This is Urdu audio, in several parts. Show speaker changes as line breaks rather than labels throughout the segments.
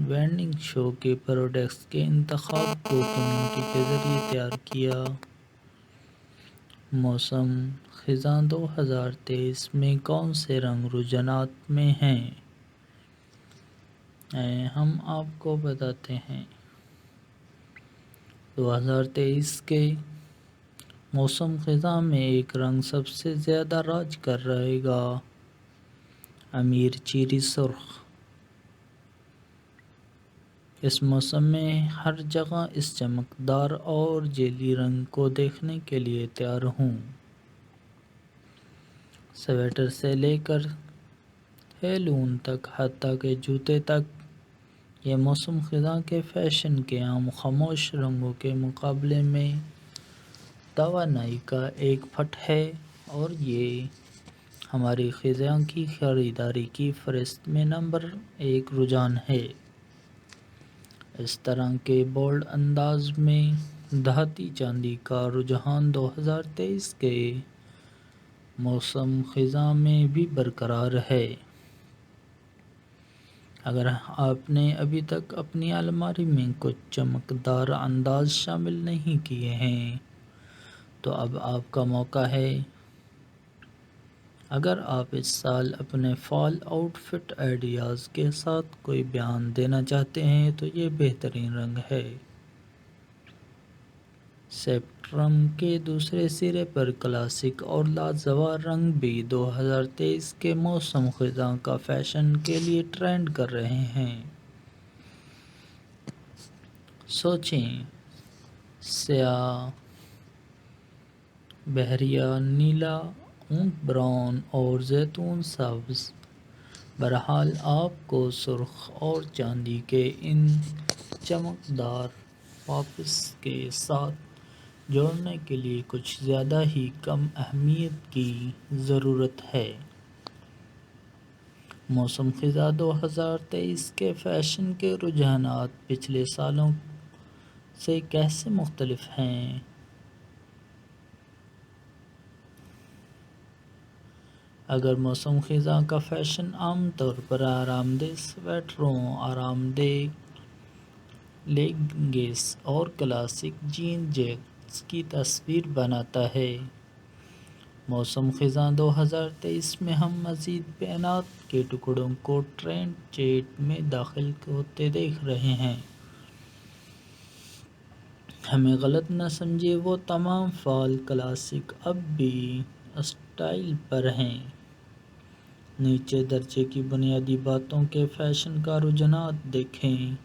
وینڈنگ شو کے پروڈکٹس کے انتخاب کو کمیونٹی کے ذریعے تیار کیا۔ موسم خزاں 2023 میں کون سے رنگ رجحانات میں ہیں؟ ہم آپ کو بتاتے ہیں۔ 2023 کے موسم خزاں میں ایک رنگ سب سے زیادہ راج کر رہے گا: امیر چیری سرخ۔ اس موسم میں ہر جگہ اس چمکدار اور جیلی رنگ کو دیکھنے کے لیے تیار ہوں۔ سویٹر سے لے کر ہیلون تک، حتیٰ کہ جوتے تک، یہ موسم خزاں کے فیشن کے عام خاموش رنگوں کے مقابلے میں توانائی کا ایک پٹ ہے، اور یہ ہماری خزاں کی خریداری کی فہرست میں نمبر 1 رجحان ہے۔ اس طرح کے بولڈ انداز میں دھاتی چاندی کا رجحان 2023 کے موسم خزاں میں بھی برقرار ہے۔ اگر آپ نے ابھی تک اپنی الماری میں کچھ چمکدار انداز شامل نہیں کیے ہیں تو اب آپ کا موقع ہے۔ اگر آپ اس سال اپنے فال آؤٹ فٹ آئیڈیاز کے ساتھ کوئی بیان دینا چاہتے ہیں تو یہ بہترین رنگ ہے۔ اسپیکٹرم کے دوسرے سرے پر کلاسک اور لاجواب رنگ بھی 2023 کے موسم خزاں کا فیشن کے لیے ٹرینڈ کر رہے ہیں۔ سوچیں: سیاہ، بحریہ نیلا، اونٹ براؤن اور زیتون سبز۔ بہرحال، آپ کو سرخ اور چاندی کے ان چمکدار پاپس کے ساتھ جوڑنے کے لیے کچھ زیادہ ہی کم اہمیت کی ضرورت ہے۔ موسم خزاں 2023 کے فیشن کے رجحانات پچھلے سالوں سے کیسے مختلف ہیں؟ اگر موسم خزاں کا فیشن عام طور پر آرام دہ سویٹروں، آرام دہ لیگنگز اور کلاسک جین جیکٹس کی تصویر بناتا ہے، موسم خزاں 2023 میں ہم مزید بینات کے ٹکڑوں کو ٹرینڈ چیٹ میں داخل ہوتے دیکھ رہے ہیں۔ ہمیں غلط نہ سمجھیں، وہ تمام فال کلاسک اب بھی اسٹائل پر ہیں۔ نیچے درجے کی بنیادی باتوں کے فیشن کا رجحانات دیکھیں،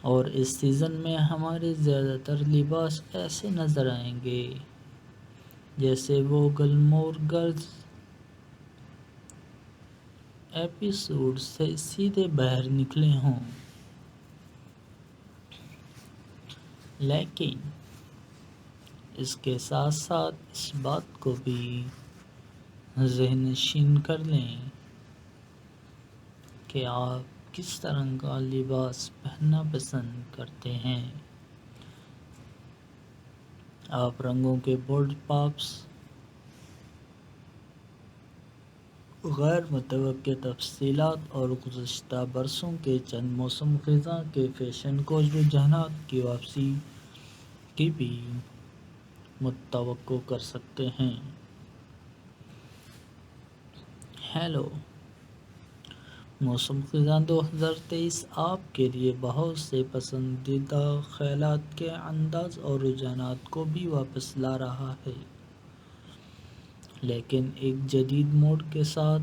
اور اس سیزن میں ہمارے زیادہ تر لباس ایسے نظر آئیں گے جیسے وہ گلمور گرلز ایپیسوڈ سے سیدھے باہر نکلے ہوں۔ لیکن اس کے ساتھ ساتھ اس بات کو بھی ذہن نشین کر لیں کہ آپ کس طرح کا لباس پہننا پسند کرتے ہیں۔ آپ رنگوں کے بولڈ پاپس، غیر متوقع تفصیلات اور گزشتہ برسوں کے چند موسم خزاں کے فیشن کو رجحانات کی واپسی کی بھی متوقع کر سکتے ہیں۔ ہیلو! موسم خزاں 2023 آپ کے لیے بہت سے پسندیدہ خیالات کے انداز اور رجحانات کو بھی واپس لا رہا ہے، لیکن ایک جدید موڑ کے ساتھ۔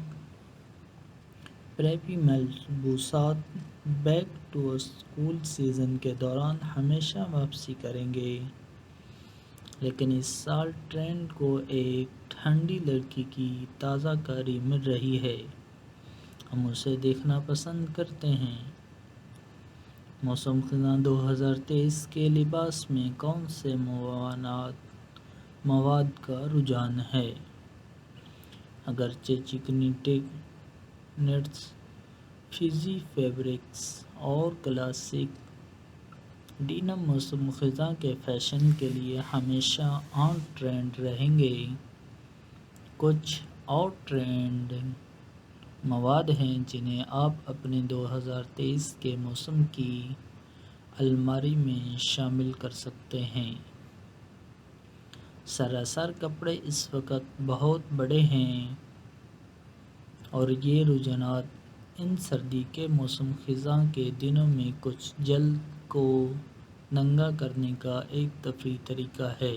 پریپی ملبوسات بیک ٹو اسکول سیزن کے دوران ہمیشہ واپسی کریں گے، لیکن اس سال ٹرینڈ کو ایک ٹھنڈی لڑکی کی تازہ کاری مل رہی ہے۔ ہم اسے دیکھنا پسند کرتے ہیں۔ موسم خزاں 2023 کے لباس میں کون سے مواد کا رجحان ہے؟ اگرچہ چکنی ٹنٹس، فزی فیبرکس اور کلاسک ڈینم موسم خزاں کے فیشن کے لیے ہمیشہ آن ٹرینڈ رہیں گے، کچھ آؤٹ ٹرینڈنگ مواد ہیں جنہیں آپ اپنے 2023 کے موسم کی الماری میں شامل کر سکتے ہیں۔ سراسر کپڑے اس وقت بہت بڑے ہیں اور یہ رجحانات ان سردی کے موسم خزاں کے دنوں میں کچھ جلد کو ننگا کرنے کا ایک تفریحی طریقہ ہے۔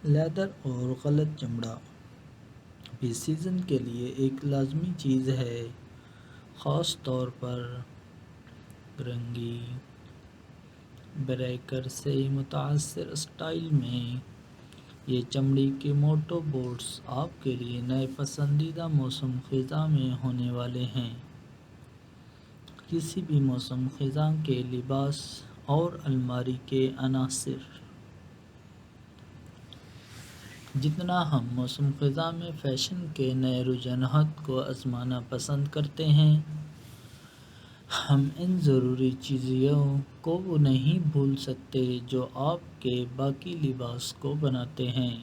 لیدر اور غلط چمڑا بھی سیزن کے لیے ایک لازمی چیز ہے، خاص طور پر رنگی بریکر سے متاثر اسٹائل میں۔ یہ چمڑی کے موٹو بوٹس آپ کے لیے نئے پسندیدہ موسم خزاں میں ہونے والے ہیں۔ کسی بھی موسم خزاں کے لباس اور الماری کے عناصر۔ جتنا ہم موسم خزاں میں فیشن کے نئے رجحانات کو آزمانا پسند کرتے ہیں، ہم ان ضروری چیزوں کو نہیں بھول سکتے جو آپ کے باقی لباس کو بناتے ہیں۔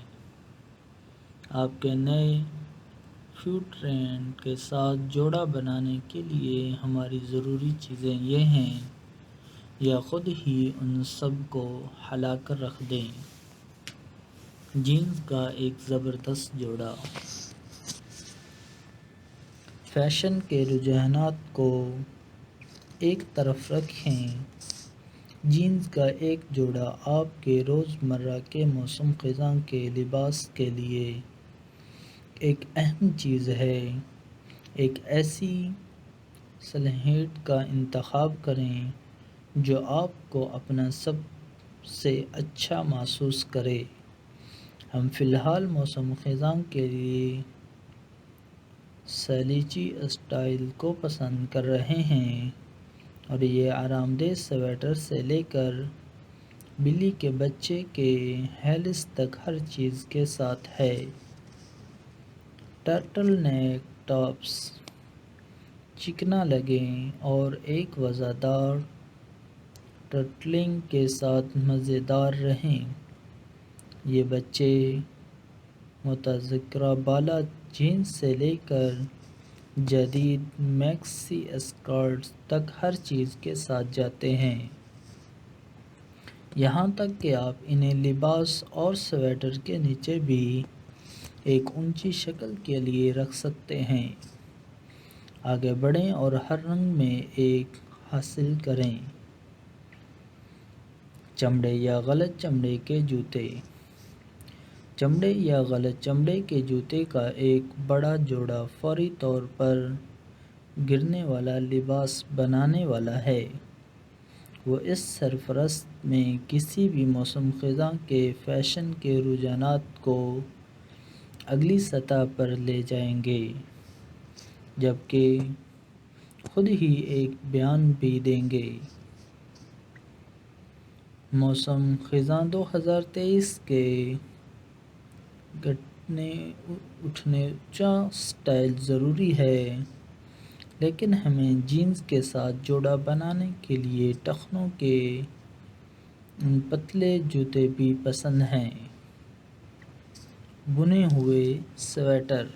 آپ کے نئے فیوڈ ٹرینڈ کے ساتھ جوڑا بنانے کے لیے ہماری ضروری چیزیں یہ ہیں، یا خود ہی ان سب کو ہلا کر رکھ دیں۔ جینز کا ایک زبردست جوڑا۔ فیشن کے رجحانات کو ایک طرف رکھیں، جینز کا ایک جوڑا آپ کے روزمرہ کے موسم خزاں کے لباس کے لیے ایک اہم چیز ہے۔ ایک ایسی سلہیٹ کا انتخاب کریں جو آپ کو اپنا سب سے اچھا محسوس کرے۔ ہم فی الحال موسم خزاں کے لیے سلیچی اسٹائل کو پسند کر رہے ہیں اور یہ آرام دہ سویٹر سے لے کر بلی کے بچے کے ہیلس تک ہر چیز کے ساتھ ہے۔ ٹرٹل نیک ٹاپس چکنا لگیں اور ایک وزردار ٹرٹلنگ کے ساتھ مزیدار رہیں۔ یہ بچے متذکرہ بالا جینز سے لے کر جدید میکسی اسکرٹس تک ہر چیز کے ساتھ جاتے ہیں، یہاں تک کہ آپ انہیں لباس اور سویٹر کے نیچے بھی ایک اونچی شکل کے لیے رکھ سکتے ہیں۔ آگے بڑھیں اور ہر رنگ میں ایک حاصل کریں۔ چمڑے یا غلط چمڑے کے جوتے۔ چمڑے یا غلط چمڑے کے جوتے کا ایک بڑا جوڑا فوری طور پر گرنے والا لباس بنانے والا ہے۔ وہ اس سرفرست میں کسی بھی موسم خزاں کے فیشن کے رجحانات کو اگلی سطح پر لے جائیں گے، جبکہ خود ہی ایک بیان بھی دیں گے۔ موسم خزاں 2023 کے گھٹنے اونچا اسٹائل ضروری ہے، لیکن ہمیں جینز کے ساتھ جوڑا بنانے کے لیے ٹخنوں کے پتلے جوتے بھی پسند ہیں۔ بنے ہوئے سویٹر۔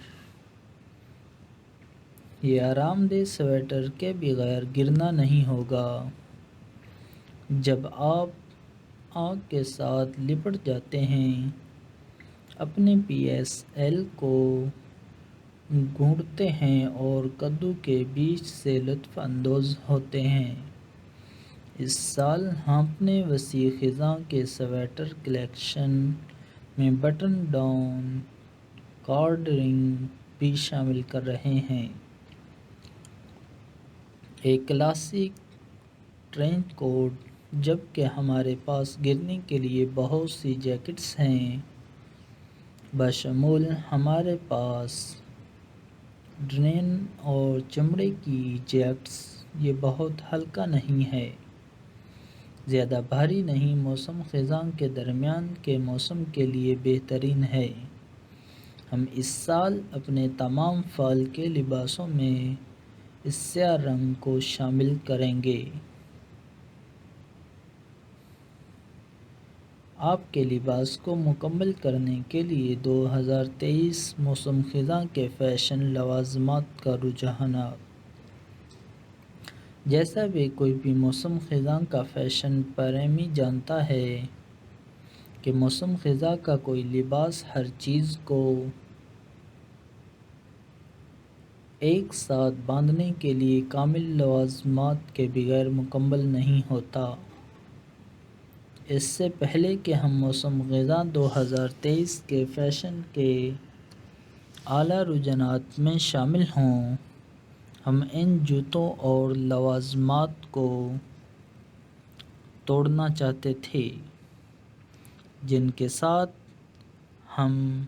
یہ آرام دہ سویٹر کے بغیر گرنا نہیں ہوگا۔ جب آپ آگ کے ساتھ لپٹ جاتے ہیں، اپنے پی ایس ایل کو گھونٹتے ہیں اور کدو کے بیج سے لطف اندوز ہوتے ہیں۔ اس سال ہم اپنے وسیع خزاں کے سویٹر کلیکشن میں بٹن ڈاؤن کارڈ رنگ بھی شامل کر رہے ہیں۔ ایک کلاسک ٹرینچ کوٹ۔ جبکہ ہمارے پاس گرنے کے لیے بہت سی جیکٹس ہیں، بشمول ہمارے پاس ڈنین اور چمڑے کی جیکٹس، یہ بہت ہلکا نہیں ہے، زیادہ بھاری نہیں، موسم خزاں کے درمیان کے موسم کے لیے بہترین ہے۔ ہم اس سال اپنے تمام فال کے لباسوں میں اس سیاہ رنگ کو شامل کریں گے۔ آپ کے لباس کو مکمل کرنے کے لیے 2023 موسم خزاں کے فیشن لوازمات کا رجحانات۔ جیسا بھی کوئی بھی موسم خزاں کا فیشن پریمی جانتا ہے کہ موسم خزاں کا کوئی لباس ہر چیز کو ایک ساتھ باندھنے کے لیے کامل لوازمات کے بغیر مکمل نہیں ہوتا۔ اس سے پہلے کہ ہم موسم خزاں 2023 کے فیشن کے اعلیٰ رجحانات میں شامل ہوں، ہم ان جوتوں اور لوازمات کو توڑنا چاہتے تھے جن کے ساتھ ہم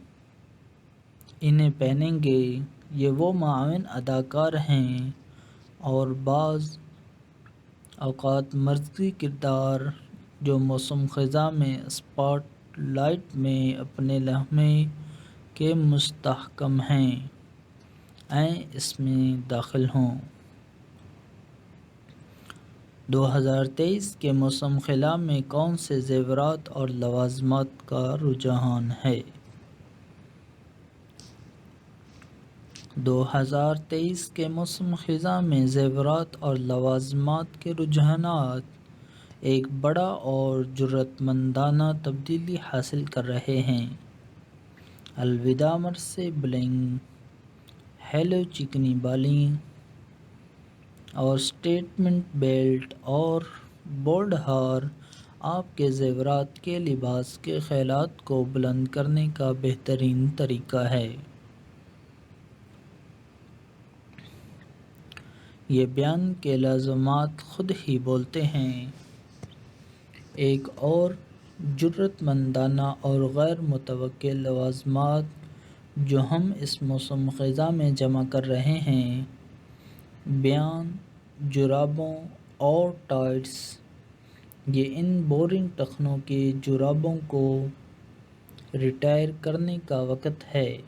انہیں پہنیں گے۔ یہ وہ معاون اداکار ہیں اور بعض اوقات مرکزی کردار جو موسم خزاں میں اسپاٹ لائٹ میں اپنے لمحے کے مستحکم ہیں، آئیں اس میں داخل ہوں۔ 2023 کے موسم خزاں میں کون سے زیورات اور لوازمات کا رجحان ہے؟ 2023 کے موسم خزاں میں زیورات اور لوازمات کے رجحانات ایک بڑا اور جرأت مندانہ تبدیلی حاصل کر رہے ہیں۔ الوداع مرثے بلنگ، ہیلو چکنی بالیں اور سٹیٹمنٹ بیلٹ اور بولڈ ہار آپ کے زیورات کے لباس کے خیالات کو بلند کرنے کا بہترین طریقہ ہے۔ یہ بیان کے لازمات خود ہی بولتے ہیں۔ ایک اور جرأت مندانہ اور غیر متوقع لوازمات جو ہم اس موسم خزاں میں جمع کر رہے ہیں، بیان جرابوں اور ٹائٹس۔ یہ ان بورنگ ٹخنوں کے جرابوں کو ریٹائر کرنے کا وقت ہے،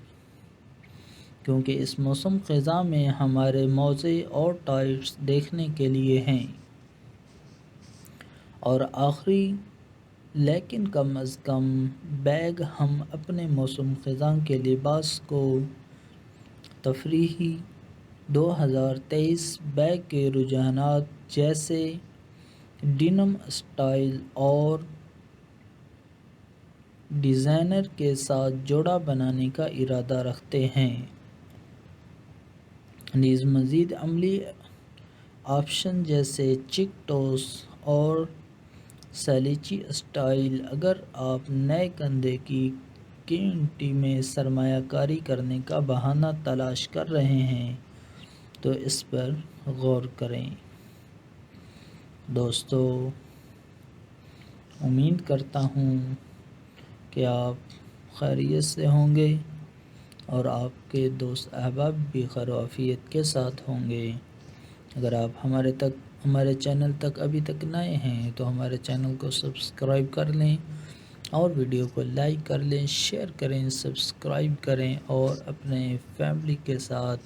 کیونکہ اس موسم خزاں میں ہمارے موزے اور ٹائٹس دیکھنے کے لیے ہیں۔ اور آخری لیکن کم از کم بیگ، ہم اپنے موسم خزاں کے لباس کو تفریحی 2023 بیگ کے رجحانات جیسے ڈینم اسٹائل اور ڈیزائنر کے ساتھ جوڑا بنانے کا ارادہ رکھتے ہیں۔ نیز مزید عملی آپشن جیسے چیک ٹوس اور سلیچی اسٹائل۔ اگر آپ نئے کندھے کی کمیونٹی میں سرمایہ کاری کرنے کا بہانہ تلاش کر رہے ہیں تو اس پر غور کریں۔ دوستو، امید کرتا ہوں کہ آپ خیریت سے ہوں گے اور آپ کے دوست احباب بھی خیر و عافیت کے ساتھ ہوں گے۔ اگر آپ ہمارے چینل تک ابھی تک نئے ہیں تو ہمارے چینل کو سبسکرائب کر لیں اور ویڈیو کو لائک کر لیں، شیئر کریں، سبسکرائب کریں اور اپنے فیملی کے ساتھ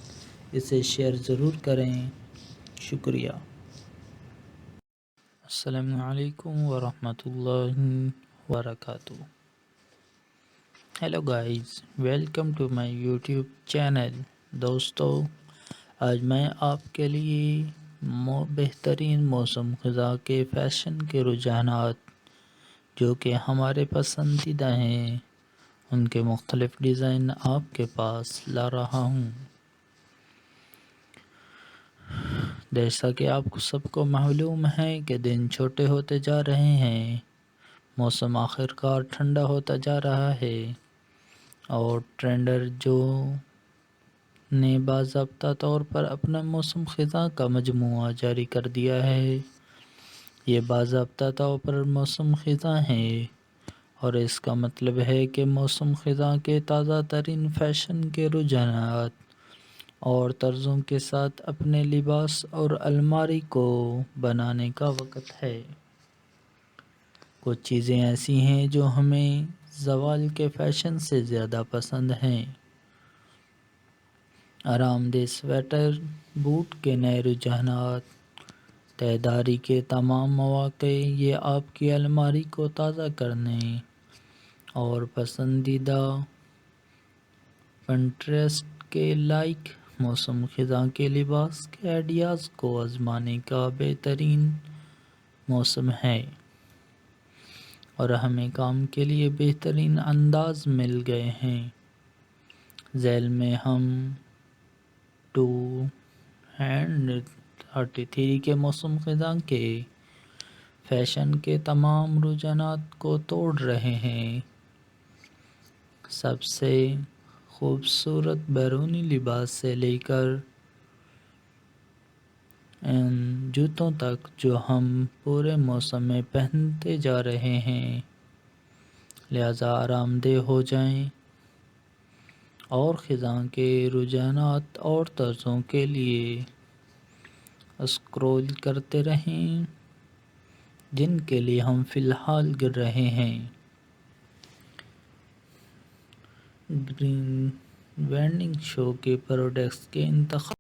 اسے شیئر ضرور کریں۔ شکریہ۔ السلام علیکم ورحمۃ اللہ وبرکاتہ۔ Hello guys, welcome to my YouTube channel. دوستو، آج میں آپ کے لیے بہترین موسم خزاں کے فیشن کے رجحانات جو کہ ہمارے پسندیدہ ہیں، ان کے مختلف ڈیزائن آپ کے پاس لا رہا ہوں۔ جیسا کہ آپ کو سب کو معلوم ہے کہ دن چھوٹے ہوتے جا رہے ہیں، موسم آخر کار ٹھنڈا ہوتا جا رہا ہے اور ٹرینڈر جو نے باضابطہ طور پر اپنا موسم خزاں کا مجموعہ جاری کر دیا ہے، یہ باضابطہ طور پر موسم خزاں ہے اور اس کا مطلب ہے کہ موسم خزاں کے تازہ ترین فیشن کے رجحانات اور طرزوں کے ساتھ اپنے لباس اور الماری کو بنانے کا وقت ہے۔ کچھ چیزیں ایسی ہیں جو ہمیں زوال کے فیشن سے زیادہ پسند ہیں۔ آرام دہ سویٹر، بوٹ کے نئے رجحانات، تہداری کے تمام مواقع، یہ آپ کی الماری کو تازہ کرنے اور پسندیدہ پنٹریسٹ کے لائک موسم خزاں کے لباس کے آئیڈیاز کو آزمانے کا بہترین موسم ہے، اور ہمیں کام کے لیے بہترین انداز مل گئے ہیں۔ ذیل میں ہم 233 کے موسم خزاں کے فیشن کے تمام رجحانات کو توڑ رہے ہیں۔ سب سے خوبصورت بیرونی لباس سے لے کر ان جوتوں تک جو ہم پورے موسم میں پہنتے جا رہے ہیں، لہذا آرام دہ ہو جائیں اور خزاں کے رجحانات اور طرزوں کے لیے اسکرول کرتے رہیں جن کے لیے ہم فی الحال گر رہے ہیں۔ گرین وینڈنگ شو کے پروڈکٹس کے انتخاب